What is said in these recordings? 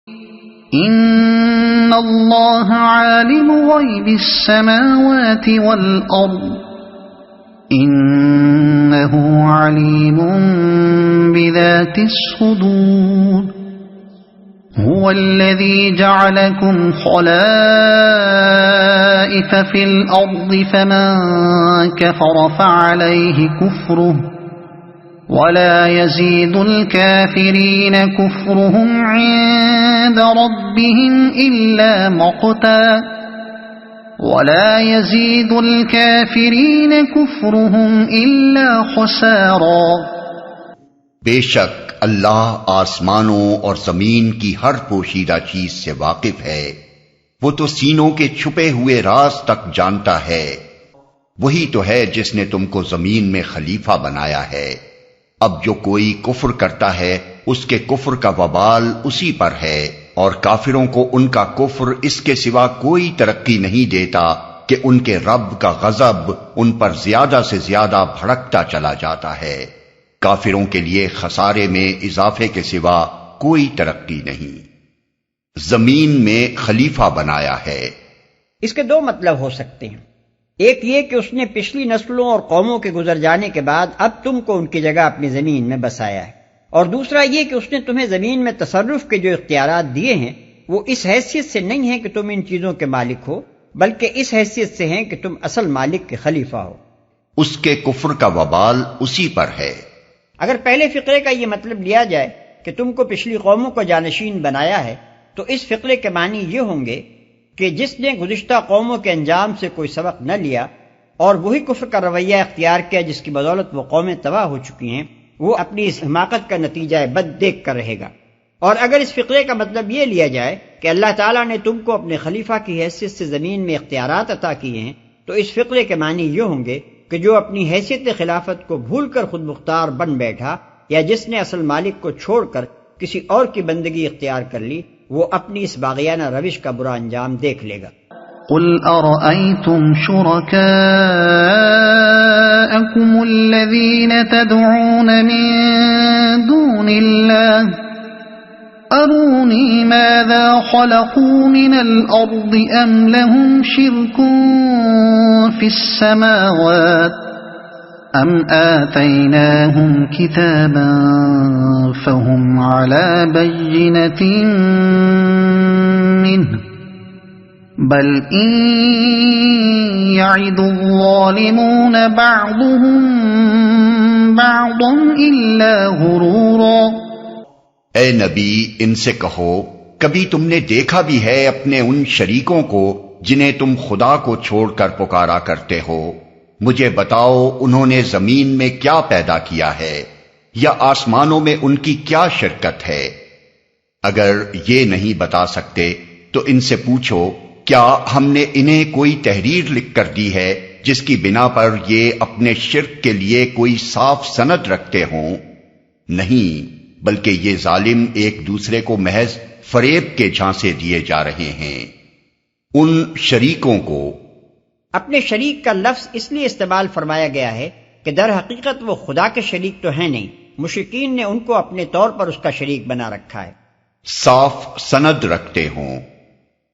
إن الله عالم غيب السماوات والأرض إنه عليم بذات الصدور هو الذي جعلكم خلائف في الأرض فمن كفر فعليه كفره ولا يزيد الكافرين كفرهم عند ربهم إلا مقتا ولا يزيد الكافرين كفرهم إلا خسارا۔ بے شک اللہ آسمانوں اور زمین کی ہر پوشیدہ چیز سے واقف ہے، وہ تو سینوں کے چھپے ہوئے راز تک جانتا ہے۔ وہی تو ہے جس نے تم کو زمین میں خلیفہ بنایا ہے۔ اب جو کوئی کفر کرتا ہے اس کے کفر کا وبال اسی پر ہے، اور کافروں کو ان کا کفر اس کے سوا کوئی ترقی نہیں دیتا کہ ان کے رب کا غضب ان پر زیادہ سے زیادہ بھڑکتا چلا جاتا ہے۔ کافروں کے لیے خسارے میں اضافے کے سوا کوئی ترقی نہیں۔ زمین میں خلیفہ بنایا ہے، اس کے دو مطلب ہو سکتے ہیں۔ ایک یہ کہ اس نے پچھلی نسلوں اور قوموں کے گزر جانے کے بعد اب تم کو ان کی جگہ اپنی زمین میں بسایا ہے، اور دوسرا یہ کہ اس نے تمہیں زمین میں تصرف کے جو اختیارات دیے ہیں وہ اس حیثیت سے نہیں ہیں کہ تم ان چیزوں کے مالک ہو، بلکہ اس حیثیت سے ہیں کہ تم اصل مالک کے خلیفہ ہو۔ اس کے کفر کا وبال اسی پر ہے۔ اگر پہلے فقرے کا یہ مطلب لیا جائے کہ تم کو پچھلی قوموں کو جانشین بنایا ہے، تو اس فقرے کے معنی یہ ہوں گے کہ جس نے گزشتہ قوموں کے انجام سے کوئی سبق نہ لیا اور وہی کفر کا رویہ اختیار کیا جس کی بدولت وہ قومیں تباہ ہو چکی ہیں، وہ اپنی اس حماقت کا نتیجہ بد دیکھ کر رہے گا۔ اور اگر اس فقرے کا مطلب یہ لیا جائے کہ اللہ تعالیٰ نے تم کو اپنے خلیفہ کی حیثیت سے زمین میں اختیارات عطا کیے ہیں، تو اس فقرے کے معنی یہ ہوں گے کہ جو اپنی حیثیت خلافت کو بھول کر خود مختار بن بیٹھا، یا جس نے اصل مالک کو چھوڑ کر کسی اور کی بندگی اختیار کر لی، وہ اپنی اس باغیانہ روش کا برا انجام دیکھ لے گا۔ قل أرأيتم شركاءكم الذين تدعون من دون الله أروني ماذا خلقوا من الأرض أم لهم شرك في السماوات أم آتيناهم كتابا فهم على بينة منه بل إن يعد الظالمون بعضهم بعضا إلا غرورا۔ اے نبی ان سے کہو، کبھی تم نے دیکھا بھی ہے اپنے ان شریکوں کو جنہیں تم خدا کو چھوڑ کر پکارا کرتے ہو؟ مجھے بتاؤ انہوں نے زمین میں کیا پیدا کیا ہے، یا آسمانوں میں ان کی کیا شرکت ہے؟ اگر یہ نہیں بتا سکتے تو ان سے پوچھو، کیا ہم نے انہیں کوئی تحریر لکھ کر دی ہے جس کی بنا پر یہ اپنے شرک کے لیے کوئی صاف سند رکھتے ہوں؟ نہیں، بلکہ یہ ظالم ایک دوسرے کو محض فریب کے جھانسے دیے جا رہے ہیں۔ ان شریکوں کو، اپنے شریک کا لفظ اس لیے استعمال فرمایا گیا ہے کہ در حقیقت وہ خدا کے شریک تو ہیں نہیں، مشرکین نے ان کو اپنے طور پر اس کا شریک بنا رکھا ہے۔ صاف سند رکھتے ہوں،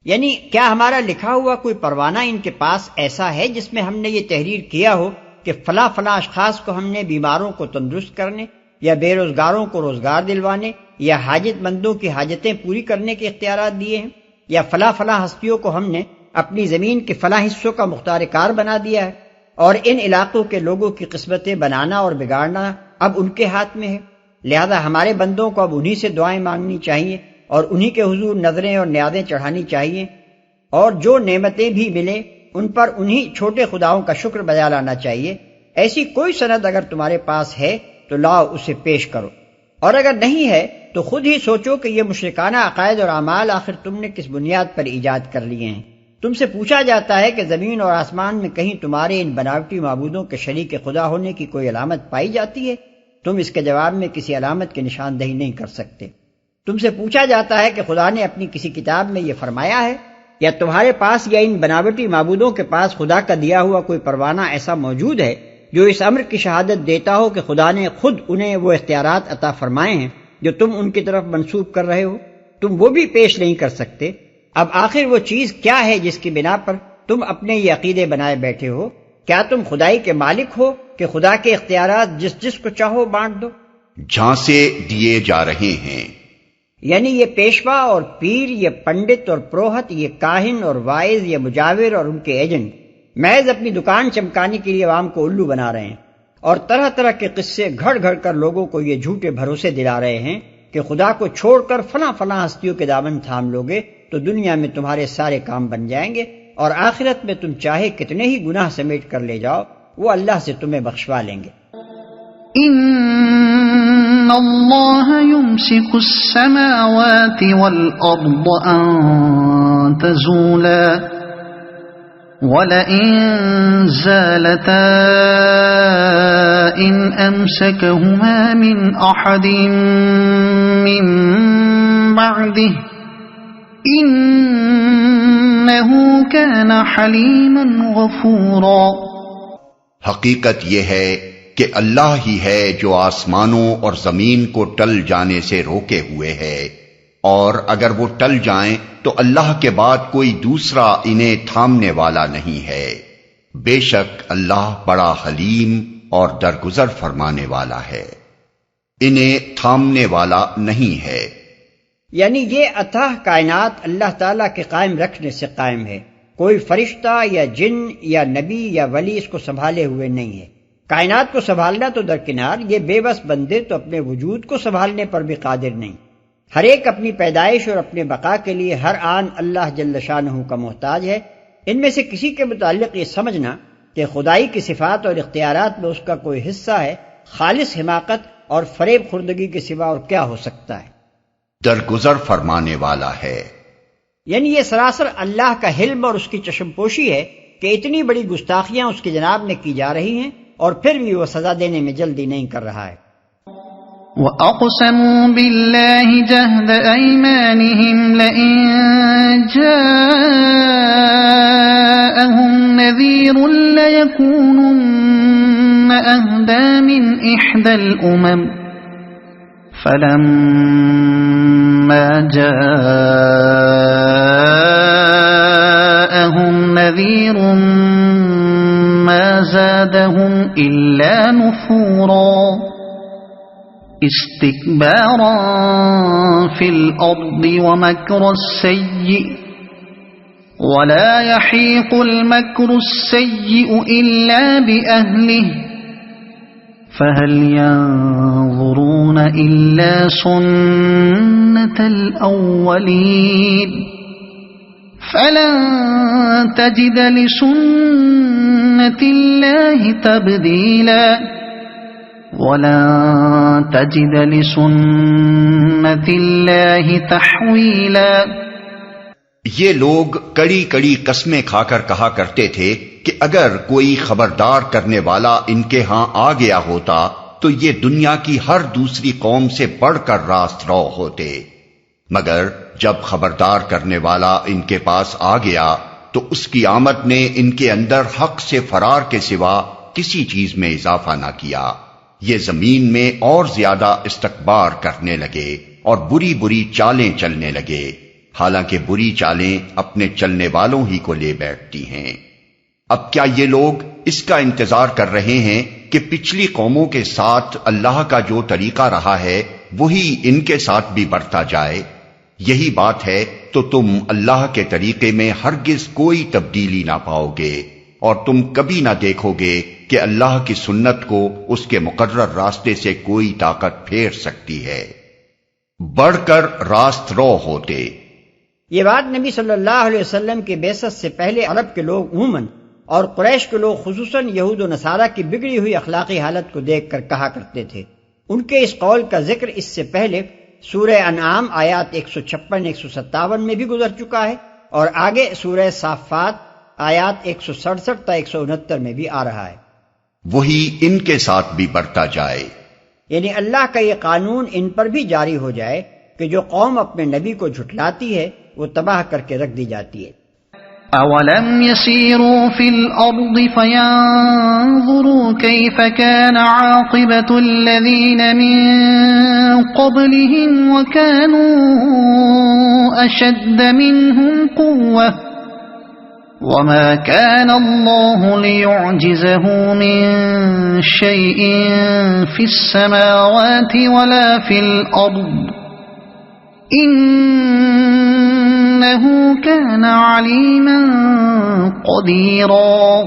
یعنی کیا ہمارا لکھا ہوا کوئی پروانہ ان کے پاس ایسا ہے جس میں ہم نے یہ تحریر کیا ہو کہ فلاں فلاں اشخاص کو ہم نے بیماروں کو تندرست کرنے، یا بے روزگاروں کو روزگار دلوانے، یا حاجت مندوں کی حاجتیں پوری کرنے کے اختیارات دیے ہیں، یا فلاں فلاں ہستیوں کو ہم نے اپنی زمین کے فلاں حصوں کا مختار کار بنا دیا ہے، اور ان علاقوں کے لوگوں کی قسمتیں بنانا اور بگاڑنا اب ان کے ہاتھ میں ہے، لہذا ہمارے بندوں کو اب انہی سے دعائیں مانگنی چاہیے اور انہی کے حضور نظریں اور نیازیں چڑھانی چاہیے، اور جو نعمتیں بھی ملے ان پر انہی چھوٹے خداؤں کا شکر بجا لانا چاہیے۔ ایسی کوئی سند اگر تمہارے پاس ہے تو لاؤ اسے پیش کرو، اور اگر نہیں ہے تو خود ہی سوچو کہ یہ مشرکانہ عقائد اور اعمال آخر تم نے کس بنیاد پر ایجاد کر لیے ہیں۔ تم سے پوچھا جاتا ہے کہ زمین اور آسمان میں کہیں تمہارے ان بناوٹی معبودوں کے شریک خدا ہونے کی کوئی علامت پائی جاتی ہے؟ تم اس کے جواب میں کسی علامت کی نشاندہی نہیں کر سکتے۔ تم سے پوچھا جاتا ہے کہ خدا نے اپنی کسی کتاب میں یہ فرمایا ہے، یا تمہارے پاس یا ان بناوٹی معبودوں کے پاس خدا کا دیا ہوا کوئی پروانہ ایسا موجود ہے جو اس امر کی شہادت دیتا ہو کہ خدا نے خود انہیں وہ اختیارات عطا فرمائے ہیں جو تم ان کی طرف منسوب کر رہے ہو؟ تم وہ بھی پیش نہیں کر سکتے، اب آخر وہ چیز کیا ہے جس کی بنا پر تم اپنے یہ عقیدے بنائے بیٹھے ہو؟ کیا تم خدائی کے مالک ہو کہ خدا کے اختیارات جس جس کو چاہو بانٹ دو؟ جھانسے دیے جا رہے ہیں، یعنی یہ پیشوا اور پیر، یہ پنڈت اور پروہت، یہ کاہن اور وائز، یہ مجاور اور ان کے ایجنٹ محض اپنی دکان چمکانے کے لیے عوام کو الو بنا رہے ہیں، اور طرح طرح کے قصے گھڑ گھڑ کر لوگوں کو یہ جھوٹے بھروسے دلا رہے ہیں کہ خدا کو چھوڑ کر فلاں فلاں ہستیوں کے دامن تھام لوگے تو دنیا میں تمہارے سارے کام بن جائیں گے، اور آخرت میں تم چاہے کتنے ہی گناہ سمیٹ کر لے جاؤ وہ اللہ سے تمہیں بخشوا لیں گے۔ ان اللہ یمسک السماوات والارض ان تزولا وَلَئِن زَالَتَا إِنْ أَمْسَكَهُمَا مِنْ أَحَدٍ مِّن بَعْدِهِ إِنَّهُ كَانَ حَلِيمًا غَفُورًا۔ حقیقت یہ ہے کہ اللہ ہی ہے جو آسمانوں اور زمین کو ٹل جانے سے روکے ہوئے ہے، اور اگر وہ ٹل جائیں تو اللہ کے بعد کوئی دوسرا انہیں تھامنے والا نہیں ہے۔ بے شک اللہ بڑا حلیم اور درگزر فرمانے والا ہے، انہیں تھامنے والا نہیں ہے۔ یعنی یہ اتھاہ کائنات اللہ تعالیٰ کے قائم رکھنے سے قائم ہے، کوئی فرشتہ یا جن یا نبی یا ولی اس کو سنبھالے ہوئے نہیں ہے۔ کائنات کو سنبھالنا تو درکنار، یہ بے بس بندے تو اپنے وجود کو سنبھالنے پر بھی قادر نہیں۔ ہر ایک اپنی پیدائش اور اپنے بقا کے لیے ہر آن اللہ جل شانہ کا محتاج ہے۔ ان میں سے کسی کے متعلق یہ سمجھنا کہ خدائی کی صفات اور اختیارات میں اس کا کوئی حصہ ہے، خالص حماقت اور فریب خوردگی کے سوا اور کیا ہو سکتا ہے؟ درگزر فرمانے والا ہے، یعنی یہ سراسر اللہ کا حلم اور اس کی چشم پوشی ہے کہ اتنی بڑی گستاخیاں اس کی جناب میں کی جا رہی ہیں اور پھر بھی وہ سزا دینے میں جلدی نہیں کر رہا ہے۔ وَأَقْسَمُوا بِاللَّهِ جَهْدَ أَيْمَانِهِمْ لَئِن جَاءَهُمْ نَذِيرٌ لَيَكُونُنَّ أَهْدَىٰ مِنْ إِحْدَى الْأُمَمِ فَلَمَّا جَاءَهُمْ نَذِيرٌ مَا زَادَهُمْ إِلَّا نُفُورًا استكبارا في الأرض ومكر السيء ولا يحيق المكر السيء إلا بأهله فهل ينظرون إلا سنة الأولين فلن تجد لسنة الله تبديلا وَلَن تَجِدَ لِسُنَّةِ اللَّهِ تَحْوِيلًا۔ یہ لوگ کڑی کڑی قسمیں کھا کر کہا کرتے تھے کہ اگر کوئی خبردار کرنے والا ان کے ہاں آ گیا ہوتا تو یہ دنیا کی ہر دوسری قوم سے بڑھ کر راست رو ہوتے، مگر جب خبردار کرنے والا ان کے پاس آ گیا تو اس کی آمد نے ان کے اندر حق سے فرار کے سوا کسی چیز میں اضافہ نہ کیا۔ یہ زمین میں اور زیادہ استکبار کرنے لگے اور بری بری چالیں چلنے لگے، حالانکہ بری چالیں اپنے چلنے والوں ہی کو لے بیٹھتی ہیں۔ اب کیا یہ لوگ اس کا انتظار کر رہے ہیں کہ پچھلی قوموں کے ساتھ اللہ کا جو طریقہ رہا ہے وہی ان کے ساتھ بھی بڑھتا جائے؟ یہی بات ہے تو تم اللہ کے طریقے میں ہرگز کوئی تبدیلی نہ پاؤ گے، اور تم کبھی نہ دیکھو گے کہ اللہ کی سنت کو اس کے مقرر راستے سے کوئی طاقت پھیر سکتی ہے۔ بڑھ کر راست رو ہوتے۔ یہ بات نبی صلی اللہ علیہ وسلم کی بعثت سے پہلے عرب کے لوگ عموماً اور قریش کے لوگ خصوصاً یہود و نصارہ کی بگڑی ہوئی اخلاقی حالت کو دیکھ کر کہا کرتے تھے۔ ان کے اس قول کا ذکر اس سے پہلے سورہ انعام آیات 156-157 میں بھی گزر چکا ہے، اور آگے سورہ صافات آیات 167 تا 169 میں بھی آ رہا ہے۔ وہی ان کے ساتھ بھی بڑھتا جائے، یعنی اللہ کا یہ قانون ان پر بھی جاری ہو جائے کہ جو قوم اپنے نبی کو جھٹلاتی ہے وہ تباہ کر کے رکھ دی جاتی ہے۔ اولم يسيروا في الارض فينظروا كيف كان عاقبة الذين من قبلهم وكانوا أشد منهم قوة وما كان الله ليعجزه من شيء في السماوات ولا في الأرض إنه كان عليما قديرا۔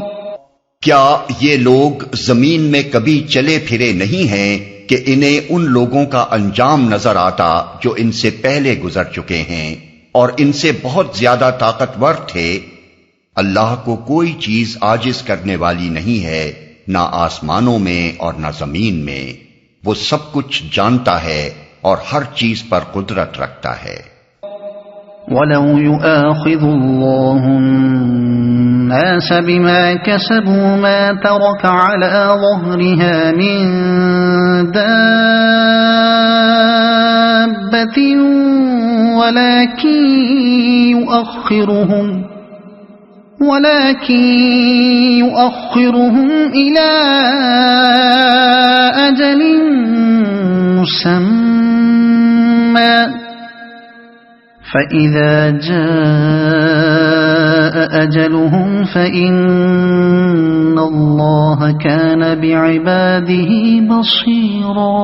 کیا یہ لوگ زمین میں کبھی چلے پھرے نہیں ہیں کہ انہیں ان لوگوں کا انجام نظر آتا جو ان سے پہلے گزر چکے ہیں اور ان سے بہت زیادہ طاقتور تھے؟ اللہ کو کوئی چیز عاجز کرنے والی نہیں ہے، نہ آسمانوں میں اور نہ زمین میں۔ وہ سب کچھ جانتا ہے اور ہر چیز پر قدرت رکھتا ہے۔ وَلَوْ يُؤَاخِذُ اللَّهُ النَّاسَ بِمَا كَسَبُوا مَا تَرَكَ عَلَى ظَهْرِهَا مِن دَابَّةٍ ولكن يؤخرهم إلى أجل مسمى فإذا جاء أجلهم فإن الله كان بعباده بصيرا۔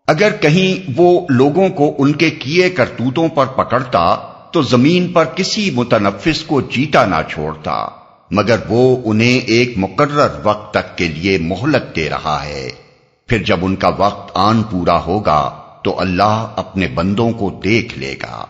اگر کہیں وہ لوگوں کو ان کے کیے کرتوتوں پر پکڑتا تو زمین پر کسی متنفس کو جیتا نہ چھوڑتا، مگر وہ انہیں ایک مقرر وقت تک کے لیے مہلت دے رہا ہے۔ پھر جب ان کا وقت آن پورا ہوگا تو اللہ اپنے بندوں کو دیکھ لے گا۔